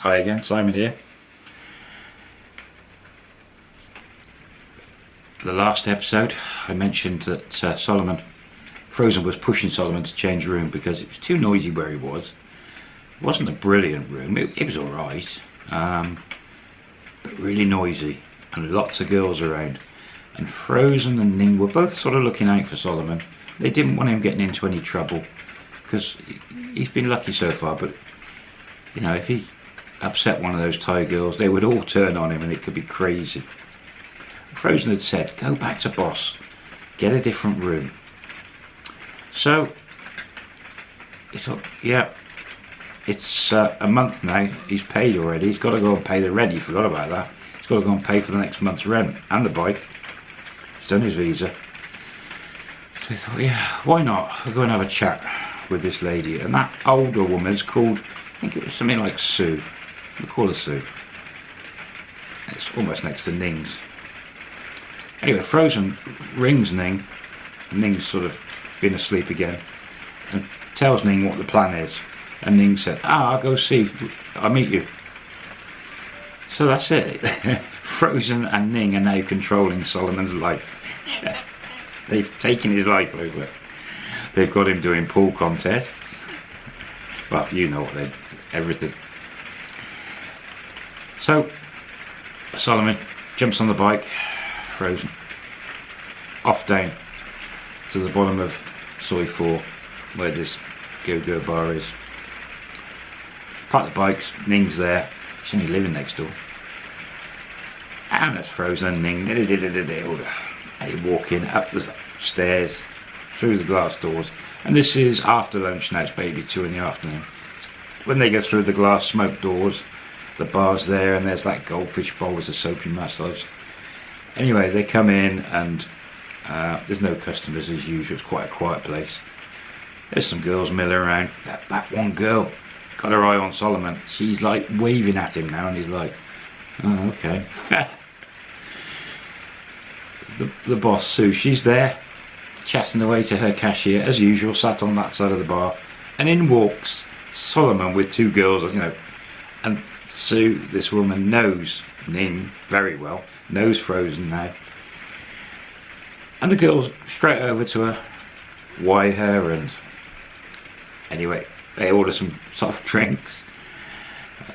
Hi again, Simon here. The last episode I mentioned that Frozen was pushing Solomon to change room because it was too noisy where he was. It wasn't a brilliant room, it was alright, but really noisy and lots of girls around. And Frozen and Ning were both sort of looking out for Solomon. They didn't want him getting into any trouble because he's been lucky so far, but you know, if he upset one of those Thai girls, they would all turn on him and it could be crazy. Frozen had said, go back to boss, get a different room. So he thought, yeah, it's a month now, he's paid already, he's got to go and pay the rent, he forgot about that. He's got to go and pay for the next month's rent and the bike. He's done his visa. So he thought, yeah, why not? I'll go and have a chat with this lady. And that older woman's called, I think it was something like Sue. We'll call her Sue. It's almost next to Ning's. Anyway, Frozen rings Ning, and Ning's sort of been asleep again, and tells Ning what the plan is. And Ning said, I'll go see, I'll meet you. So that's it. Frozen and Ning are now controlling Solomon's life. They've taken his life over. They've got him doing pool contests. Well, you know what everything. So Solomon jumps on the bike, Frozen, off down to the bottom of Soi 4 where this go-go bar is. Park the bikes, Ning's there, she's only living next door. And that's Frozen and Ning. They walk in up the stairs, through the glass doors. And this is after lunch now, it's maybe 2 in the afternoon. When they go through the glass smoke doors, the bar's there and there's that goldfish bowl with a soapy massage. Anyway, they come in and there's no customers as usual, it's quite a quiet place. There's some girls milling around. That one girl got her eye on Solomon. She's like waving at him now and he's like, oh, okay. the boss, Sue, she's there, chatting away to her cashier as usual, sat on that side of the bar, and in walks Solomon with 2 girls, you know, and Sue, this woman, knows Ning very well, knows Frozen now, and the girls straight over to her, why her, and anyway, they order some soft drinks,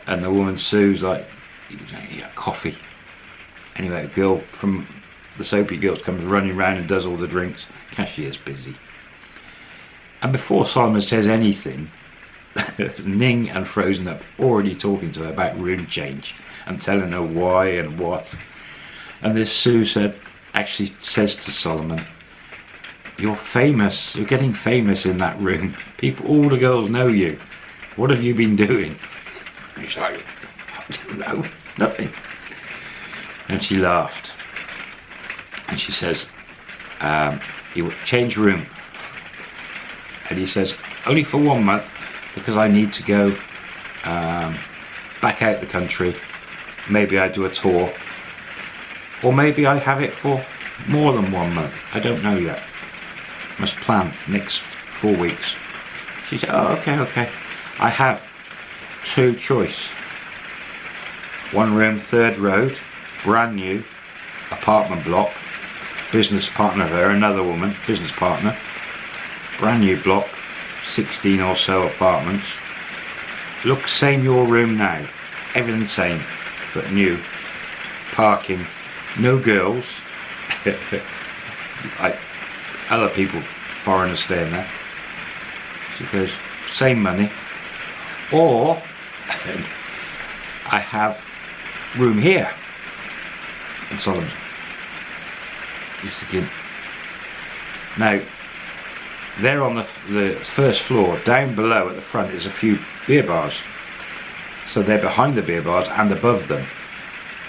and the woman Sue's like, yeah, coffee. Anyway, a girl from the soapy girls comes running around and does all the drinks. Cashier's busy. And before Solomon says anything, Ning and Frozen are already talking to her about room change and telling her why and what. And this Sue actually says to Solomon, you're famous, you're getting famous in that room. People, all the girls know you. What have you been doing? And he's like, no, nothing. And she laughed. And she says, you change room. And he says, only for 1 month, because I need to go back out the country. Maybe I do a tour. Or maybe I have it for more than 1 month. I don't know yet. Must plan next 4 weeks. She said, oh, okay. I have 2 choice. 1 room, 3rd road, brand new, apartment block. Business partner there, another woman, business partner, brand new block, 16 or so apartments. Look, same your room now, everything same, but new. Parking, no girls, like other people, foreigners staying there. She goes, same money, or I have room here in Solimons. Now, they're on the 1st floor. Down below at the front is a few beer bars. So they're behind the beer bars and above them.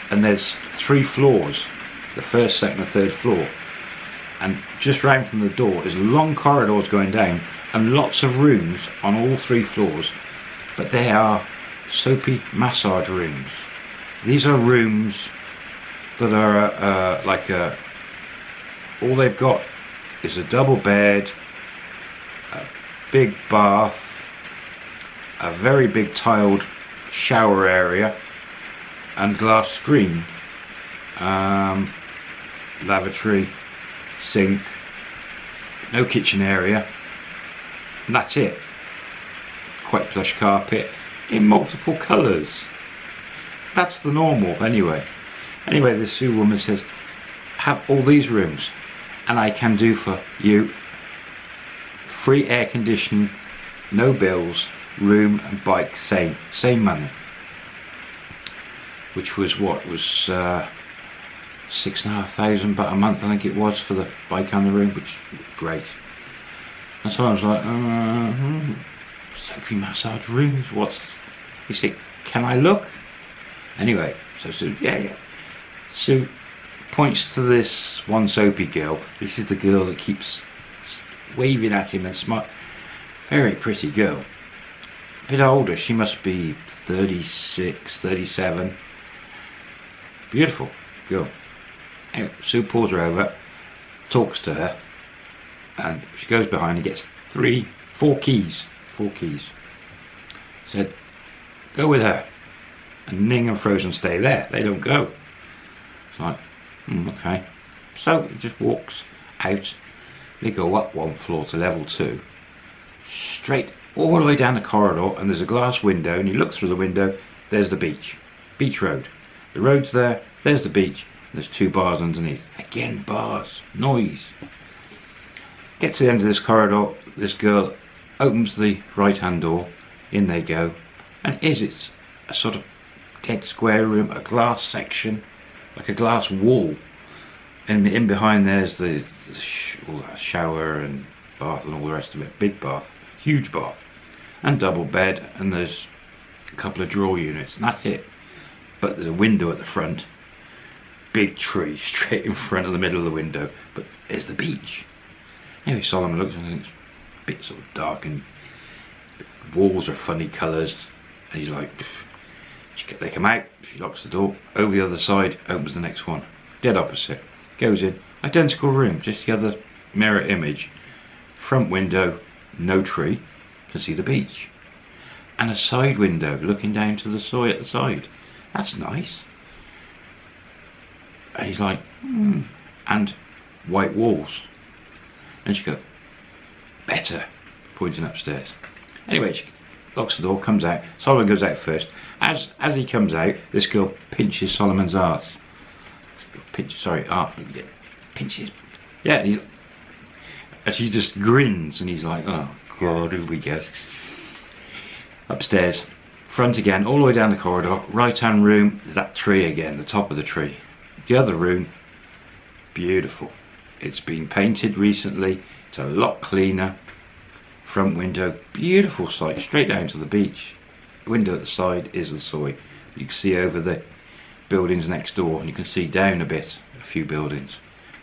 And there's 3 floors, the 1st, 2nd and 3rd floor. And just round from the door is long corridors going down and lots of rooms on all 3 floors. But they are soapy massage rooms. These are rooms that are like a, all they've got is a double bed, a big bath, a very big tiled shower area and glass screen, lavatory, sink, no kitchen area, and that's it. Quite plush carpet in multiple colours. That's the normal anyway. Anyway, this Sue woman says, have all these rooms and I can do for you free air conditioning, no bills, room and bike, same money. Which was what, was $6,500 a month I think it was for the bike and the room, which was great. And so I was like, soapy massage rooms, what's, he said, can I look? Anyway, so Sue, yeah. Sue points to this one soapy girl. This is the girl that keeps waving at him and smiling. Very pretty girl. A bit older, she must be 36, 37. Beautiful girl. Anyway, Sue pulls her over, talks to her, and she goes behind and gets four keys. Said, go with her. And Ning and Frozen stay there. They don't go. It's like, okay. So he just walks out. They go up one floor to level 2. Straight all the way down the corridor, and there's a glass window, and you look through the window, there's the beach. Beach road. The road's there, there's the beach, and there's 2 bars underneath. Again, bars, noise. Get to the end of this corridor, this girl opens the right hand door, in they go, and it's a sort of dead square room, a glass section, like a glass wall, and in behind there's the shower and bath and all the rest of it. Big bath, huge bath, and double bed, and there's a couple of drawer units, and that's it. But there's a window at the front, big tree straight in front of the middle of the window, but there's the beach. Anyway, Solomon looks and thinks, a bit sort of dark, and the walls are funny colours, and he's like, they come out, she locks the door, over the other side, opens the next one, dead opposite, goes in, identical room, just the other mirror image, front window, no tree, can see the beach, and a side window looking down to the soy at the side. That's nice. And he's like, and white walls. And she goes, better, pointing upstairs. Anyway, she locks the door, comes out. Solomon goes out first. As he comes out, this girl pinches Solomon's arse. Pinches. Yeah, and she just grins, and he's like, oh God, here we go. Upstairs, front again, all the way down the corridor, right hand room, there's that tree again, the top of the tree. The other room, beautiful. It's been painted recently, it's a lot cleaner. Front window, beautiful sight, straight down to the beach. The window at the side is the soy. You can see over the buildings next door, and you can see down a bit, a few buildings.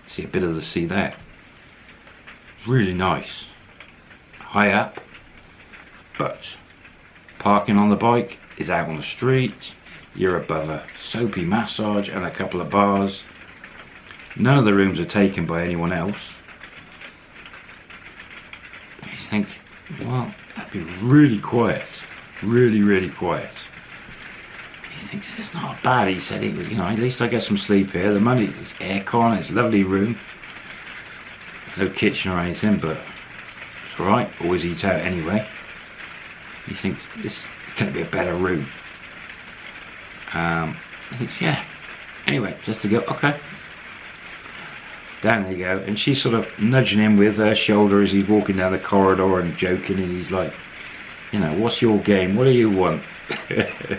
See a bit of the sea there. Really nice. High up, but parking on the bike is out on the street. You're above a soapy massage and a couple of bars. None of the rooms are taken by anyone else. You think, well, that'd be really quiet. Really quiet. He thinks it's not bad. He said, at least I get some sleep here. The money, it's aircon, it's a lovely room. No kitchen or anything, but it's alright. Always eat out anyway. He thinks this can't be a better room. He thinks, yeah. Anyway, just to go, okay. Down they go, and she's sort of nudging him with her shoulder as he's walking down the corridor and joking, and he's like, what's your game? What do you want? What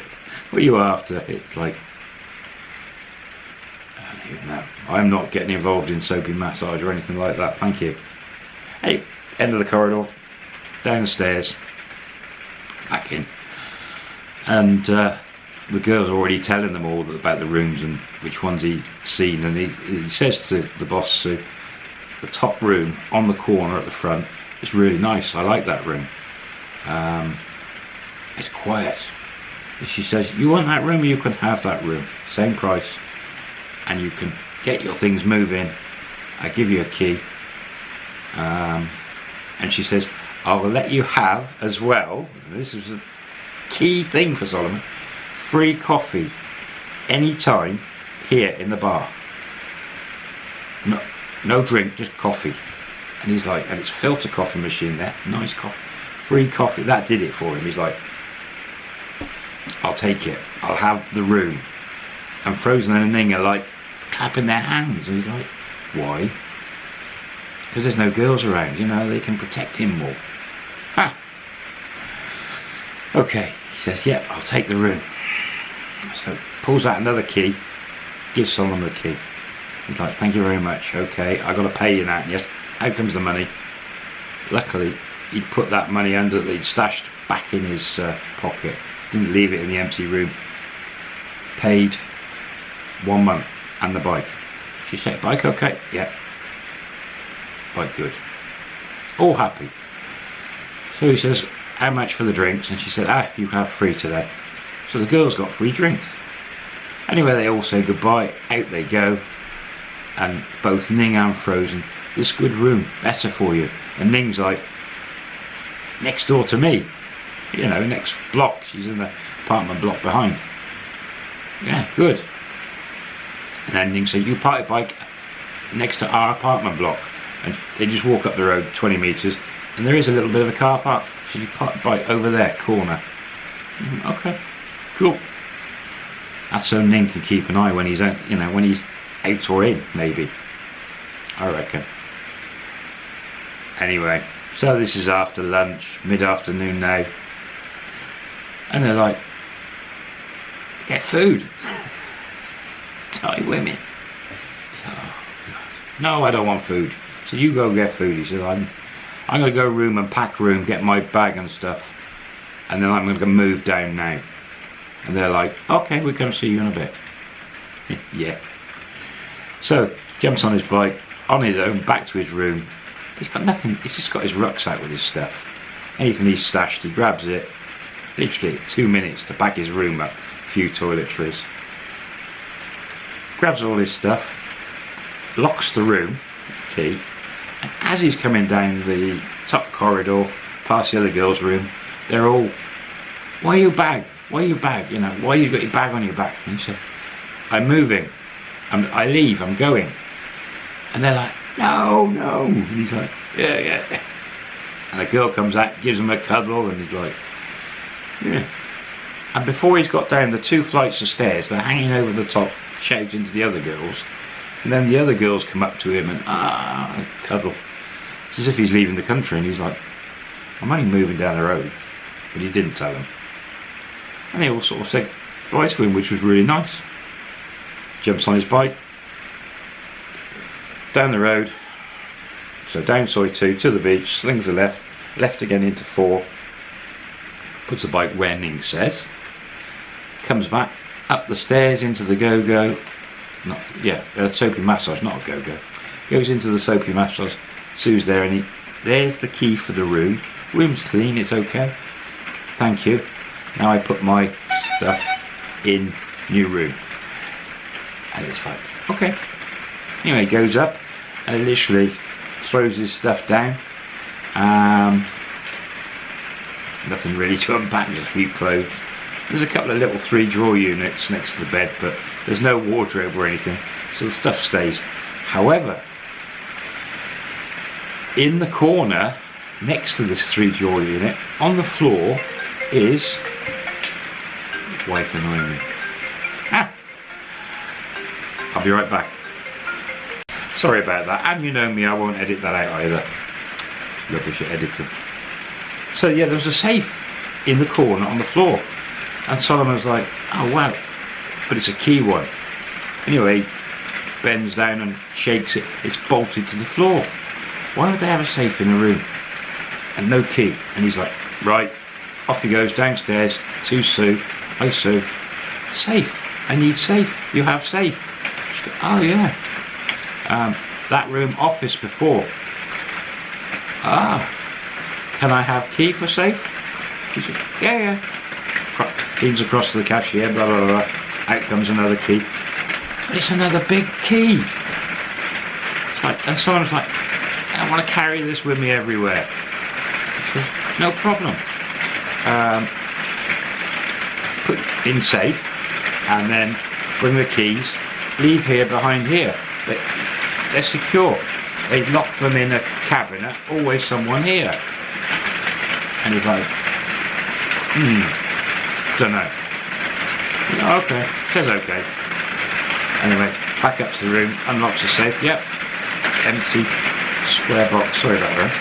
are you after? It's like, no, I'm not getting involved in soapy massage or anything like that, thank you. Hey, end of the corridor, down the stairs, back in, and the girl's already telling them all about the rooms and which ones he's seen, and he says to the boss, the top room on the corner at the front is really nice, I like that room. It's quiet. She says, you want that room, you can have that room, same price, and you can get your things moving. I give you a key, and she says, I will let you have as well, this was a key thing for Solomon, free coffee anytime here in the bar. No drink, just coffee. And he's like, and it's filter coffee machine there, nice coffee, free coffee. That did it for him. He's like, I'll take it, I'll have the room. And Frozen and Ning are like clapping their hands, and he's like, why? Because there's no girls around, you know, they can protect him more. Ha! Okay, he says, yeah, I'll take the room. So pulls out another key, gives Solomon the key. He's like, thank you very much, okay, I got to pay you now. Yes, out comes the money. Luckily, he'd put that money under that he'd stashed back in his pocket. Didn't leave it in the empty room. Paid 1 month and the bike. She said, bike okay? Yeah. Bike good. All happy. So he says, how much for the drinks? And she said, you have free today. So the girls got free drinks. Anyway, they all say goodbye. Out they go. And both Ning and Frozen, this good room, better for you. And Ning's like, next door to me. You know, next block. She's in the apartment block behind. Yeah, good. And then Ning said, you park your bike next to our apartment block. And they just walk up the road 20 metres, and there is a little bit of a car park. So you park the bike over there, corner. Okay, cool. That's so Ning can keep an eye when he's out, you know, when he's out or in, maybe. I reckon. Anyway, so this is after lunch, mid-afternoon now. And they're like, get food. Thai women. Oh, God. No, I don't want food. So you go get food. He said, I'm going to go room and pack room, get my bag and stuff. And then I'm going to move down now. And they're like, okay, we're going to see you in a bit. Yeah. So, jumps on his bike, on his own, back to his room. He's got nothing, he's just got his rucksack with his stuff. Anything he's stashed, he grabs it. Literally 2 minutes to pack his room up. A few toiletries. Grabs all his stuff, locks the room, key, and as he's coming down the top corridor, past the other girls' room, they're all, why your bag? Why your bag? You know, why you got your bag on your back? And he said, I'm moving. I leave, I'm going. And they're like, no, no. And he's like, yeah, yeah. And a girl comes out, gives him a cuddle, and he's like, yeah. And before he's got down the 2 flights of stairs, they're hanging over the top, shouting to the other girls. And then the other girls come up to him and cuddle. It's as if he's leaving the country, and he's like, I'm only moving down the road. But he didn't tell them. And they all sort of said bye to him, which was really nice. Jumps on his bike, down the road, so down Soi 2 to the beach, slings a left again into 4, puts the bike where Ning says, comes back, up the stairs into the go-go, soapy massage, not a go-go, goes into the soapy massage, Sue's there and there's the key for the room, room's clean, it's okay, thank you, now I put my stuff in new room. And it's like, okay. Anyway, he goes up and literally throws his stuff down. Nothing really to unpack, just a few clothes. There's a couple of little 3-drawer units next to the bed, but there's no wardrobe or anything, so the stuff stays. However, in the corner, next to this 3-drawer unit, on the floor is... Wife annoying me. I'll be right back. Sorry about that, and you know me, I won't edit that out either. Rubbish at editing. So yeah, there was a safe in the corner on the floor, and Solomon's like, oh wow, but it's a key one. Anyway, bends down and shakes it, it's bolted to the floor. Why would they have a safe in a room and no key? And he's like, right, off he goes downstairs to Sue. Hi Sue, safe, I need safe, you have safe. Oh yeah, that room office before. Can I have key for safe? She said, yeah. Leans across to the cashier, blah blah blah. Out comes another key. But it's another big key. It's like, and someone's like, I want to carry this with me everywhere. She said, no problem. put in safe, and then bring the keys, leave here behind here. They're secure. They lock them in a cabinet, always someone here. And he's like, don't know. Okay, says okay. Anyway, back up to the room, unlocks the safe, yep. Empty, square box, sorry about that.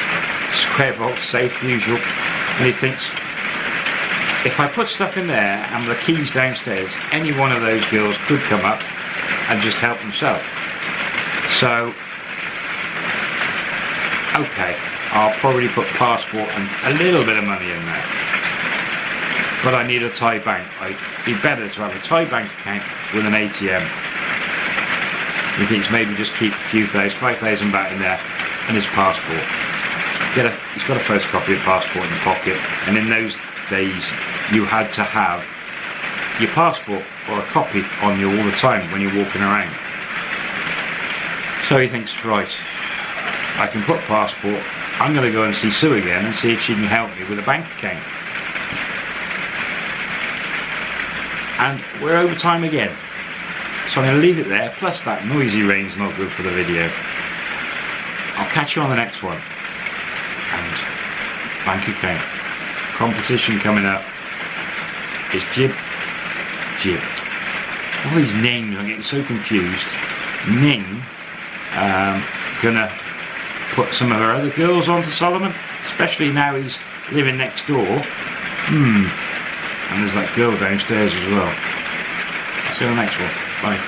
Square box, safe, usual. And he thinks, if I put stuff in there and the keys downstairs, any one of those girls could come up and just help themselves. So, okay, I'll probably put passport and a little bit of money in there. But I need a Thai bank. It'd be better to have a Thai bank account with an ATM. He thinks maybe just keep a few thousand, 5,000 baht in there, and his passport. He's got a photocopy of passport in the pocket, and in those days you had to have your passport or a copy on you all the time when you're walking around. So he thinks, right, I can put passport, I'm going to go and see Sue again and see if she can help me with a bank account. And we're over time again. So I'm going to leave it there, plus that noisy rain's not good for the video. I'll catch you on the next one. And bank account. Competition coming up. Is Jib. All these names, I'm getting so confused. Ning, gonna put some of her other girls onto Solimon, especially now he's living next door. And there's that girl downstairs as well. I'll see you on the next one. Bye.